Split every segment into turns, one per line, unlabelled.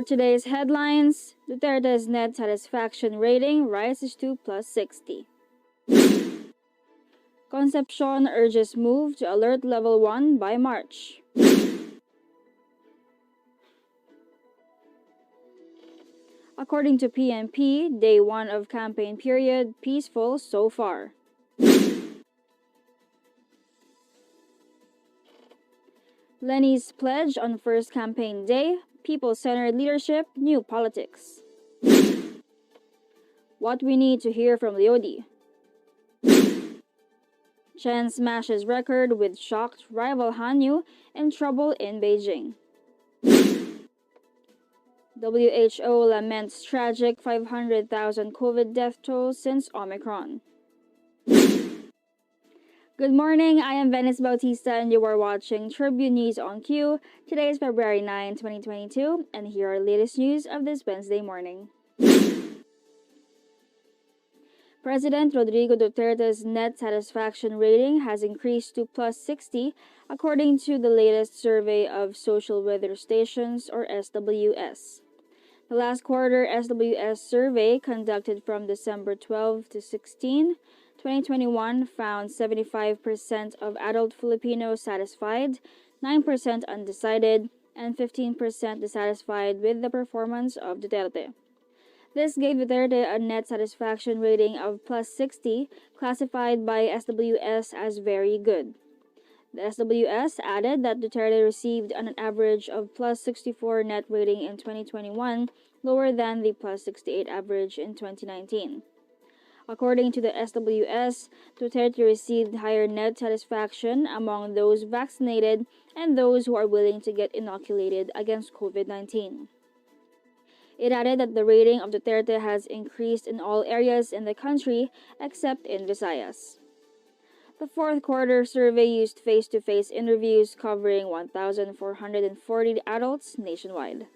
For today's headlines, Duterte's net satisfaction rating rises to plus 60. Concepcion urges move to alert level 1 by March. According to PNP, day 1 of campaign period, peaceful so far. Leni's pledge on first campaign day, people-centered leadership, new politics. What we need to hear from Leody. Chen smashes record with shocked rival Hanyu and trouble in Beijing. WHO laments tragic 500,000 COVID death toll since Omicron. Good morning, I am Venice Bautista and you are watching Tribune News on Q. Today is February 9, 2022, and here are latest news of this Wednesday morning. President Rodrigo Duterte's net satisfaction rating has increased to plus 60 according to the latest survey of social weather stations or SWS. The last quarter SWS survey conducted from December 12 to 16, 2021 found 75% of adult Filipinos satisfied, 9% undecided, and 15% dissatisfied with the performance of Duterte. This gave Duterte a net satisfaction rating of plus 60, classified by SWS as very good. The SWS added that Duterte received an average of plus 64 net rating in 2021, lower than the plus 68 average in 2019. According to the SWS, Duterte received higher net satisfaction among those vaccinated and those who are willing to get inoculated against COVID-19. It added that the rating of Duterte has increased in all areas in the country except in Visayas. The fourth quarter survey used face-to-face interviews covering 1,440 adults nationwide.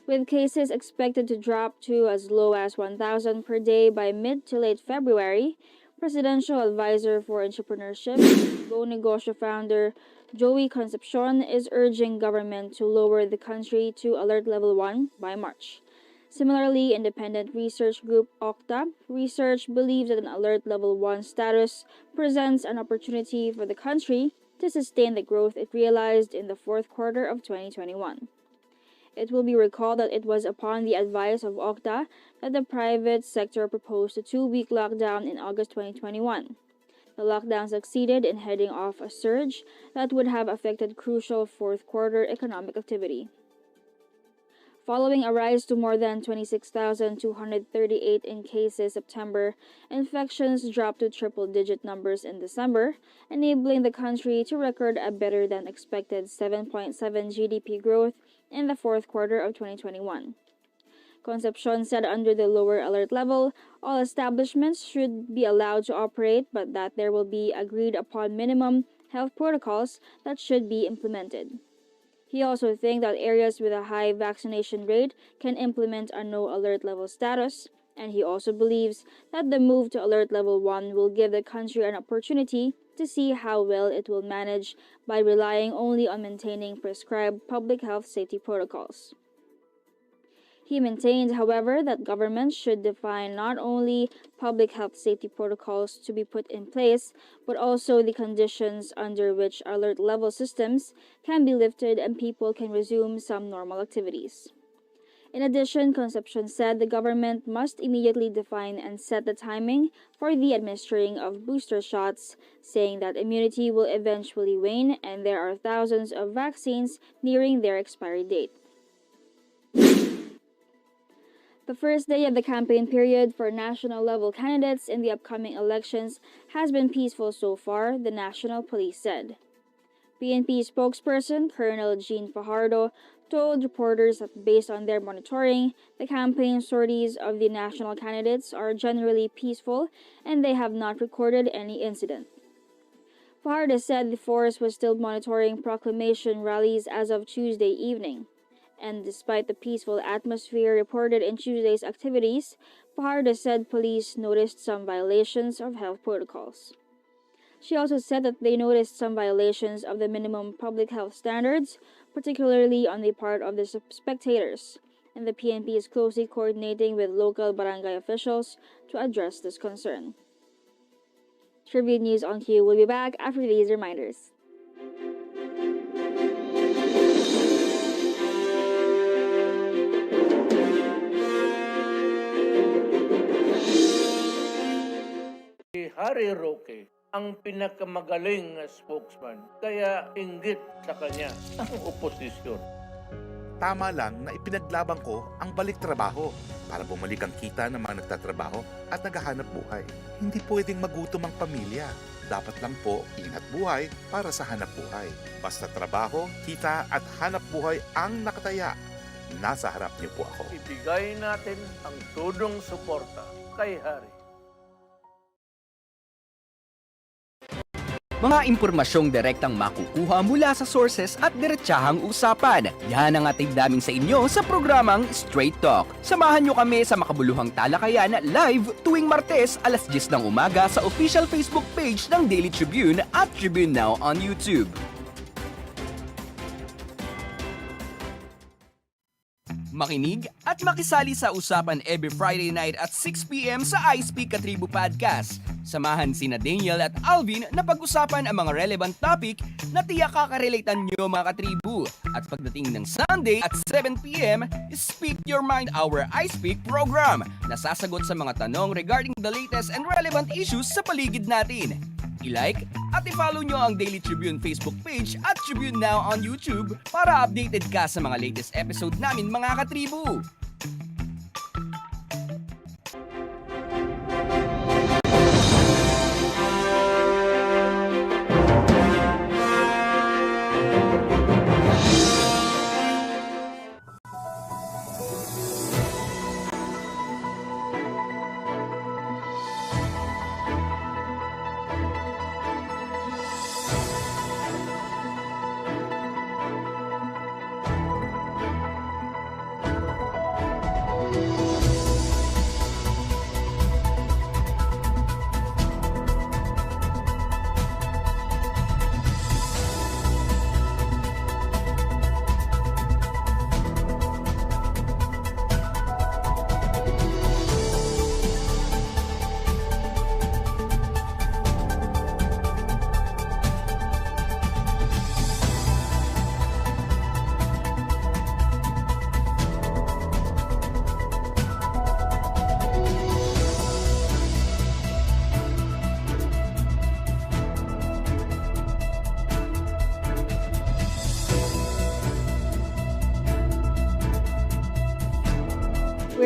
With cases expected to drop to as low as 1,000 per day by mid to late February, Presidential Advisor for Entrepreneurship, Go Negosyo founder Joey Concepcion is urging government to lower the country to alert level 1 by March. Similarly, independent research group Octa Research believes that an alert level 1 status presents an opportunity for the country to sustain the growth it realized in the fourth quarter of 2021. It will be recalled that it was upon the advice of Octa that the private sector proposed a 2-week lockdown in August 2021. The lockdown succeeded in heading off a surge that would have affected crucial fourth quarter economic activity. Following a rise to more than 26,238 in cases September, infections dropped to triple-digit numbers in December, enabling the country to record a better-than-expected 7.7 GDP growth in the fourth quarter of 2021. Concepcion said under the lower alert level, all establishments should be allowed to operate but that there will be agreed-upon minimum health protocols that should be implemented. He also thinks that areas with a high vaccination rate can implement a no alert level status, and he also believes that the move to alert level 1 will give the country an opportunity to see how well it will manage by relying only on maintaining prescribed public health safety protocols. He maintained, however, that governments should define not only public health safety protocols to be put in place, but also the conditions under which alert level systems can be lifted and people can resume some normal activities. In addition, Concepcion said the government must immediately define and set the timing for the administering of booster shots, saying that immunity will eventually wane and there are thousands of vaccines nearing their expiry date. The first day of the campaign period for national-level candidates in the upcoming elections has been peaceful so far, the National Police said. PNP spokesperson Colonel Jean Fajardo told reporters that based on their monitoring, the campaign sorties of the national candidates are generally peaceful and they have not recorded any incident. Fajardo said the force was still monitoring proclamation rallies as of Tuesday evening. And despite the peaceful atmosphere reported in Tuesday's activities, Fajardo said police noticed some violations of health protocols. She also said that they noticed some violations of the minimum public health standards, particularly on the part of the spectators, and the PNP is closely coordinating with local barangay officials to address this concern. Tribune News on Q will be back after these reminders.
Si Harry Roque ang pinakamagaling na spokesman, kaya inggit sa kanya ang oposisyon.
Tama lang na ipinaglaban ko ang balik trabaho para bumalik ang kita ng mga nagtatrabaho at naghahanap buhay. Hindi pwedeng magutom ang pamilya. Dapat lang po ingat buhay para sa hanap buhay. Basta trabaho, kita at hanap buhay ang nakataya. Nasa harap niyo po ako.
Ibigay natin ang tudong suporta kay Harry.
Mga impormasyong direktang makukuha mula sa sources at diretsahang usapan. Yan ang ating daming sa inyo sa programang Straight Talk. Samahan nyo kami sa makabuluhang talakayan live tuwing Martes alas 10 ng umaga sa official Facebook page ng Daily Tribune at Tribune Now on YouTube. Makinig at makisali sa usapan every Friday night at 6 p.m. sa I Speak Katribu Podcast. Samahan sina Daniel at Alvin na pag-usapan ang mga relevant topic na tiyak kakarelatean nyo mga katribu. At pagdating ng Sunday at 7 p.m., Speak Your Mind, our I Speak program na sasagot sa mga tanong regarding the latest and relevant issues sa paligid natin. I-like at i-follow nyo ang Daily Tribune Facebook page at Tribune Now on YouTube para updated ka sa mga latest episode namin mga katribu.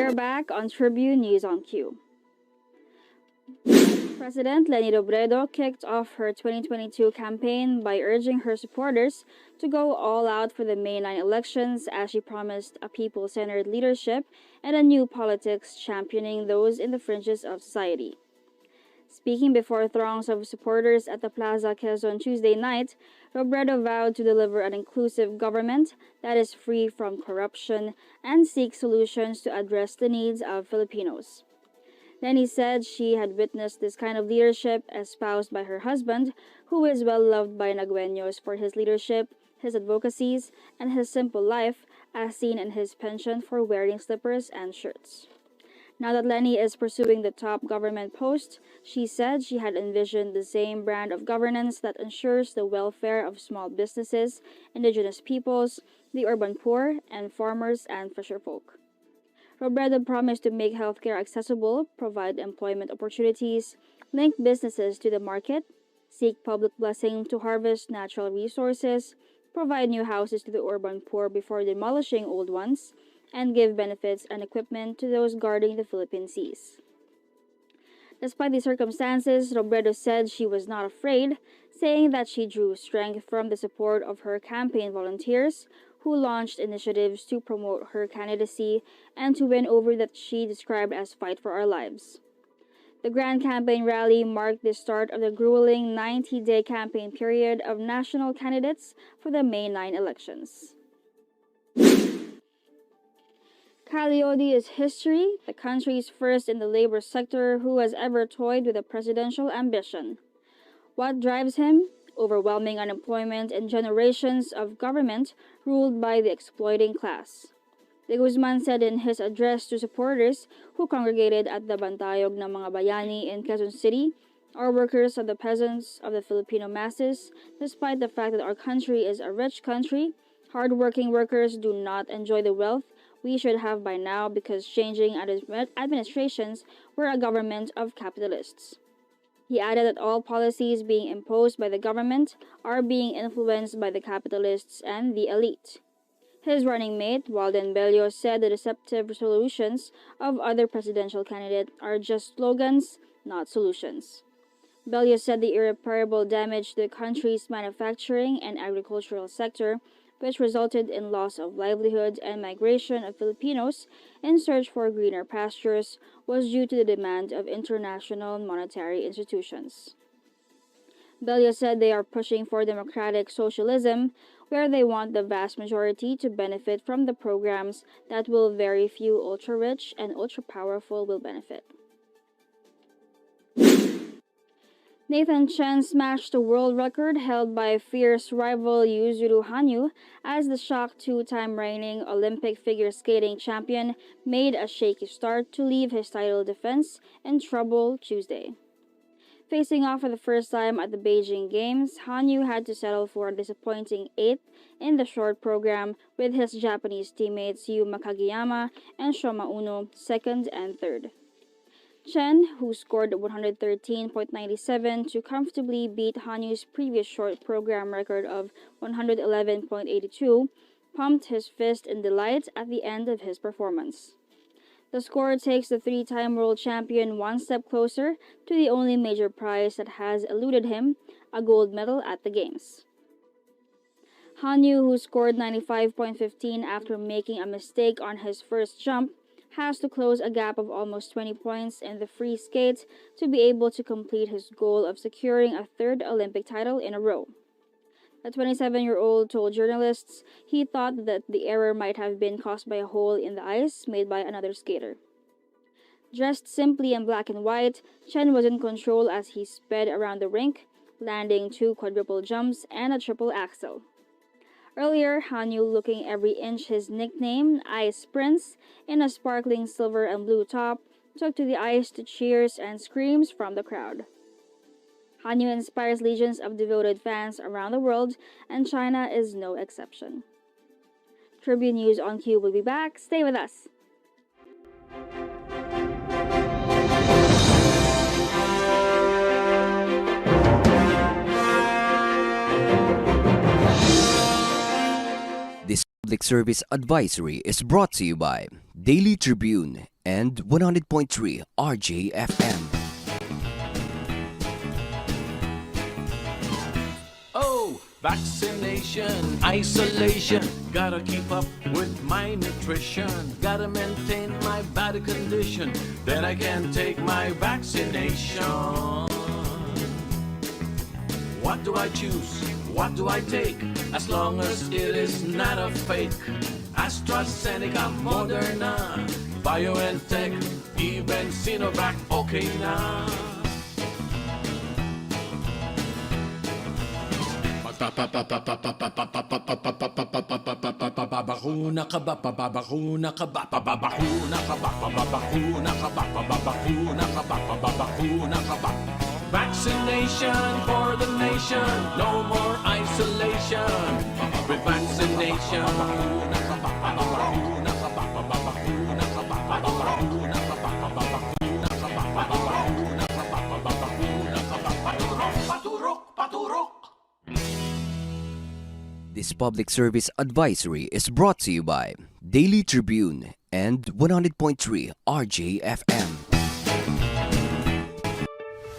We're back on Tribune News on Q. President Leni kicked off her 2022 campaign by urging her supporters to go all out for the May 9 elections as she promised a people-centered leadership and a new politics championing those in the fringes of society. Speaking before throngs of supporters at the Plaza Quezon Tuesday night, Robredo vowed to deliver an inclusive government that is free from corruption and seek solutions to address the needs of Filipinos. Leni said she had witnessed this kind of leadership espoused by her husband, who is well loved by Nagueños for his leadership, his advocacies, and his simple life, as seen in his penchant for wearing slippers and shirts. Now that Leni is pursuing the top government post, she said she had envisioned the same brand of governance that ensures the welfare of small businesses, indigenous peoples, the urban poor, and farmers and fisherfolk. Robredo promised to make healthcare accessible, provide employment opportunities, link businesses to the market, seek public blessing to harvest natural resources, provide new houses to the urban poor before demolishing old ones, and give benefits and equipment to those guarding the Philippine seas. Despite the circumstances, Robredo said she was not afraid, saying that she drew strength from the support of her campaign volunteers who launched initiatives to promote her candidacy and to win over that she described as Fight for Our Lives. The grand campaign rally marked the start of the grueling 90-day campaign period of national candidates for the May 9 elections. Leody is history, the country's first in the labor sector who has ever toyed with a presidential ambition. What drives him? overwhelming unemployment, and generations of government ruled by the exploiting class. De Guzman said in his address to supporters who congregated at the Bantayog ng mga Bayani in Quezon City, "Our workers are the peasants of the Filipino masses. Despite the fact that our country is a rich country, hard-working workers do not enjoy the wealth we should have by now because changing administrations were a government of capitalists." He added that all policies being imposed by the government are being influenced by the capitalists and the elite. His running mate, Walden Bello, said the deceptive solutions of other presidential candidates are just slogans, not solutions. Bello said the irreparable damage to the country's manufacturing and agricultural sector, which resulted in loss of livelihood and migration of Filipinos in search for greener pastures, was due to the demand of international monetary institutions. Bello said they are pushing for democratic socialism, where they want the vast majority to benefit from the programs that will very few ultra-rich and ultra-powerful will benefit. Nathan Chen smashed the world record held by fierce rival Yuzuru Hanyu as the shock two-time reigning Olympic figure skating champion made a shaky start to leave his title defense in trouble Tuesday. Facing off for the first time at the Beijing Games, Hanyu had to settle for a disappointing 8th in the short program with his Japanese teammates Yu Makagiyama and Shoma Uno 2nd and 3rd. Chen, who scored 113.97 to comfortably beat Hanyu's previous short program record of 111.82, pumped his fist in delight at the end of his performance. The score takes the three-time world champion one step closer to the only major prize that has eluded him, a gold medal at the Games. Hanyu, who scored 95.15 after making a mistake on his first jump, has to close a gap of almost 20 points in the free skate to be able to complete his goal of securing a third Olympic title in a row. The 27-year-old told journalists he thought that the error might have been caused by a hole in the ice made by another skater. Dressed simply in black and white, Chen was in control as he sped around the rink, landing 2 quadruple jumps and a triple axel. Earlier, Hanyu, looking every inch his nickname, Ice Prince, in a sparkling silver and blue top, took to the ice to cheers and screams from the crowd. Hanyu inspires legions of devoted fans around the world, and China is no exception. Tribune News on Cue will be back. Stay with us.
This public service advisory is brought to you by Daily Tribune and 100.3 RJFM.
Oh, vaccination, isolation. Gotta keep up with my nutrition. Gotta maintain my body condition. Then I can take my vaccination. What do I choose? What do I take? As long as it is not a fake. AstraZeneca, Moderna, BioNTech, even Sinovac, okay na. Babakuna ka ba? Babakuna ka ba? Babakuna ka ba? Babakuna ka ba? Babakuna ka ba? Babakuna ka ba? Vaccination for the nation, no more isolation. With vaccination, babakuna ka ba? Babakuna ka ba? Babakuna ka ba? Babakuna ka ba? Babakuna ka ba? Babakuna ka ba? Babakuna ka ba? Paturok, paturok, paturok.
This public service advisory is brought to you by Daily Tribune and 100.3 RJFM.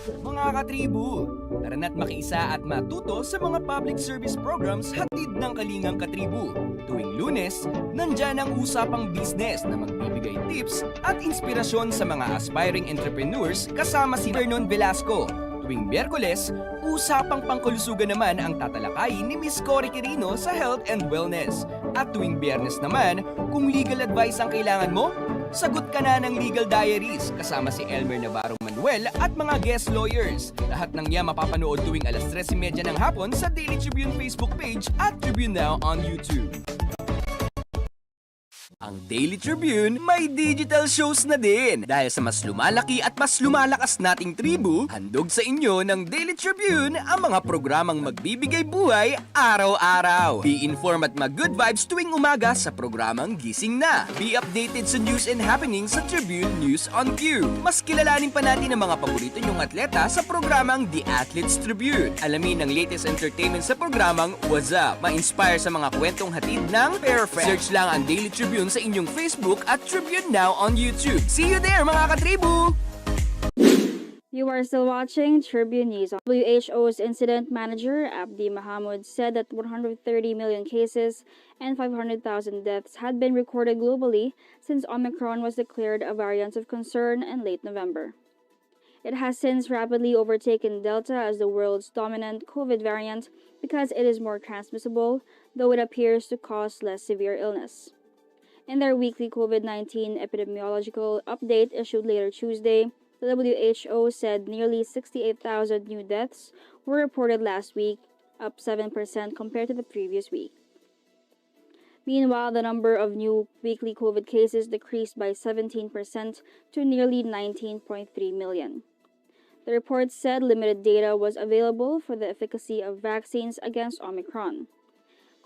Mga katribu, tara na't makiisa at matuto sa mga public service programs hatid ng Kalingang Katribu. Tuwing Lunes, nandyan ang usapang business na magbibigay tips at inspirasyon sa mga aspiring entrepreneurs kasama si Vernon Velasco. Tuwing Miyerkules, usapang pangkalusugan naman ang tatalakayin ni Miss Cory Quirino sa Health and Wellness. At tuwing Biyernes naman, kung legal advice ang kailangan mo, Sagot ka na ng Legal Diaries kasama si Elmer Navarro Manuel at mga guest lawyers. Lahat ng yan mapapanood tuwing alas 3:30 ng hapon sa Daily Tribune Facebook page at Tribune Now on YouTube. Ang Daily Tribune may digital shows na din. Dahil sa mas lumalaki at mas lumalakas nating tribu, handog sa inyo ng Daily Tribune ang mga programang magbibigay buhay araw-araw. Be informed at mag-good vibes tuwing umaga sa programang Gising Na. Be updated sa news and happenings sa Tribune News on Q. Mas kilalanin pa natin ang mga paborito nyong atleta sa programang The Athletes Tribune. Alamin ang latest entertainment sa programang What's Up. Ma-inspire sa mga kwentong hatid ng Perfect. Search lang ang Daily Tribune sa inyong Facebook at Tribune Now on YouTube. See you there mga katribu!
You are still watching Tribune News. WHO's incident manager, Abdi Mahamud, said that 130 million cases and 500,000 deaths had been recorded globally since Omicron was declared a variant of concern in late November. It has since rapidly overtaken Delta as the world's dominant COVID variant because it is more transmissible, though it appears to cause less severe illness. In their weekly COVID-19 epidemiological update issued later Tuesday, the WHO said nearly 68,000 new deaths were reported last week, up 7% compared to the previous week. Meanwhile, the number of new weekly COVID cases decreased by 17% to nearly 19.3 million. The report said limited data was available for the efficacy of vaccines against Omicron.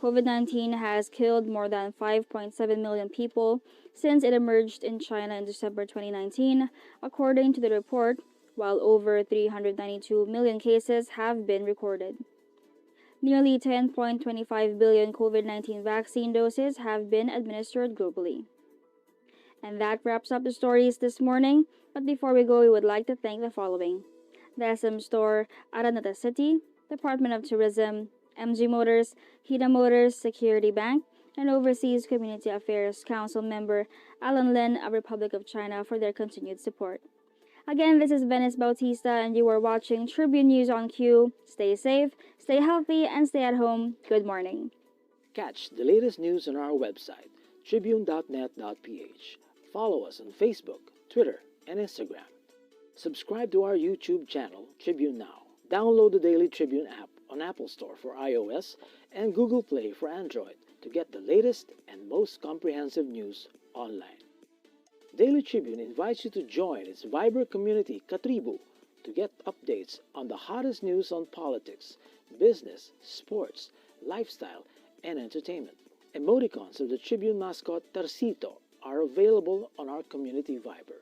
COVID-19 has killed more than 5.7 million people since it emerged in China in December 2019, according to the report, while over 392 million cases have been recorded. Nearly 10.25 billion COVID-19 vaccine doses have been administered globally. And that wraps up the stories this morning, but before we go, we would like to thank the following: the SM Store, Araneta City, Department of Tourism, MG Motors, Hida Motors, Security Bank, and Overseas Community Affairs Council member Alan Lin of Republic of China for their continued support. Again, this is Venice Bautista, and you are watching Tribune News on Q. Stay safe, stay healthy, and stay at home. Good morning.
Catch the latest news on our website, tribune.net.ph. Follow us on Facebook, Twitter, and Instagram. Subscribe to our YouTube channel, Tribune Now. Download the Daily Tribune app on Apple Store for iOS and Google Play for Android to get the latest and most comprehensive news online. Daily Tribune invites you to join its vibrant community, Katribu, to get updates on the hottest news on politics, business, sports, lifestyle, and entertainment. Emoticons of the Tribune mascot Tarsito are available on our community Viber.